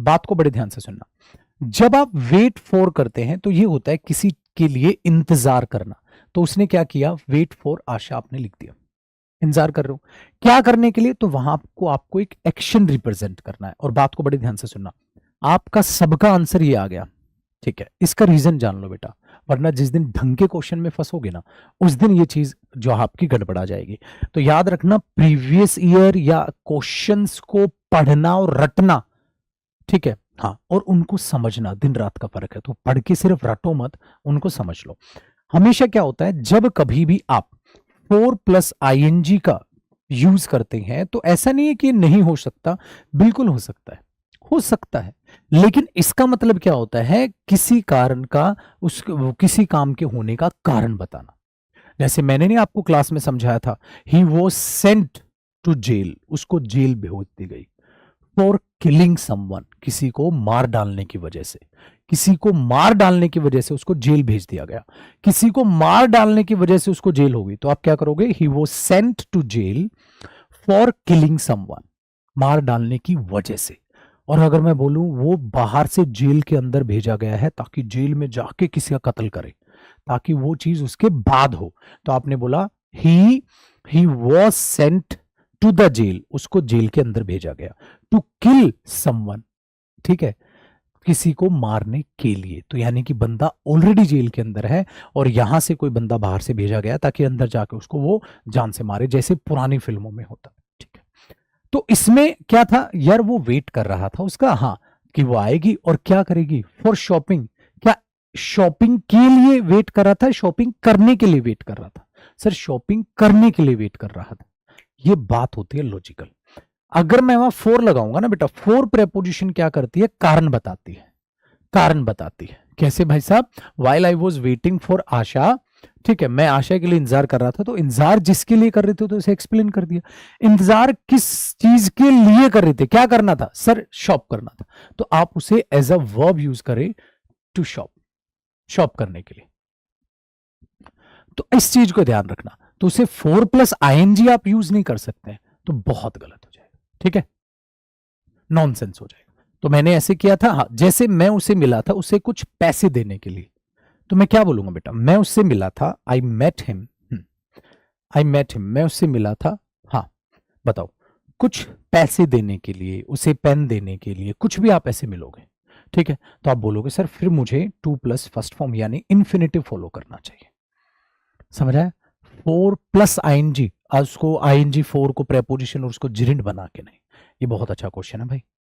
बात को बड़े ध्यान से सुनना। जब आप वेट फॉर करते हैं तो ये होता है किसी के लिए इंतजार करना। तो उसने क्या किया, वेट फॉर आशा आपने लिख दिया, इंतजार कर रहे हो क्या करने के लिए, तो वहां आपको एक एक्शन रिप्रेजेंट करना है। और बात को बड़े ध्यान से सुनना, आपका सबका आंसर ये आ गया, ठीक है, इसका रीजन जान लो बेटा, वरना जिस दिन ढंग के क्वेश्चन में फंसोगे ना, उस दिन ये चीज जो आपकी गड़बड़ा जाएगी। तो याद रखना, प्रीवियस ईयर या क्वेश्चंस को पढ़ना और रटना, ठीक है, हाँ, और उनको समझना, दिन रात का फर्क है। तो पढ़ के सिर्फ रटो मत, उनको समझ लो। हमेशा क्या होता है, जब कभी भी आप 4+ing का यूज करते हैं तो ऐसा नहीं है कि नहीं हो सकता, बिल्कुल हो सकता है, हो सकता है। लेकिन इसका मतलब क्या होता है, किसी कारण का, उस किसी काम के होने का कारण बताना। जैसे मैंने नहीं आपको क्लास में समझाया था, he was sent to jail, उसको जेल भेज दी गई। फॉर किलिंग समवन, किसी को मार डालने की वजह से, किसी को मार डालने की वजह से उसको जेल भेज दिया गया, किसी को मार डालने की वजह से उसको जेल हो गई। तो आप क्या करोगे, he was sent to jail for killing someone, मार डालने की वजह से। और अगर मैं बोलूं वो बाहर से जेल के अंदर भेजा गया है ताकि जेल में जाके किसी का कत्ल करे, ताकि वो चीज उसके बाद हो, तो आपने बोला he was sent to the jail, उसको जेल के अंदर भेजा गया, टू किल समवन, ठीक है, किसी को मारने के लिए। तो यानी कि बंदा ऑलरेडी जेल के अंदर है और यहां से कोई बंदा बाहर से भेजा गया ताकि अंदर जाके उसको वो जान से मारे, जैसे पुरानी फिल्मों में होता है, ठीक है। तो इसमें क्या था यार, वो वेट कर रहा था उसका, हाँ, कि वो आएगी और क्या करेगी, फॉर शॉपिंग। क्या शॉपिंग के लिए वेट कर रहा था, शॉपिंग करने के लिए वेट कर रहा था? सर शॉपिंग करने के लिए वेट कर रहा था। ये बात होती है लॉजिकल। अगर मैं वहां फोर लगाऊंगा ना बेटा, फोर प्रेपोजिशन क्या करती है, कारण बताती है, कारण बताती है। कैसे भाई साहब, while I was waiting for Asha, ठीक है, मैं आशा के लिए इंतजार कर रहा था, तो इंतजार जिसके लिए कर रहे थे तो इसे एक्सप्लेन कर दिया। इंतजार किस चीज के लिए कर रहे थे, क्या करना था सर, शॉप करना था, तो आप उसे एज अ वर्ब यूज करें, टू शॉप, शॉप करने के लिए। तो इस चीज को ध्यान रखना, तो उसे 4+ing आप यूज नहीं कर सकते, तो बहुत गलत हो जाएगा, ठीक है, नॉनसेंस हो जाएगा। तो मैंने ऐसे किया था, हाँ, जैसे मैं उसे मिला था उसे कुछ पैसे देने के लिए, तो मैं क्या बोलूंगा बेटा, मैं उससे मिला था, I met him, I met him, मैं उससे मिला था, हाँ, बताओ, कुछ पैसे देने के लिए, उसे पेन देने के लिए, कुछ भी आप ऐसे मिलोगे, ठीक है, तो आप बोलोगे सर फिर मुझे 2+ फर्स्ट फॉर्म यानी इन्फिनेटिव फॉलो करना चाहिए। समझ आया? 4+ing, उसको ing 4 को प्रेपोजिशन और उसको जिरिंड बना के नहीं। ये बहुत अच्छा क्वेश्चन है भाई।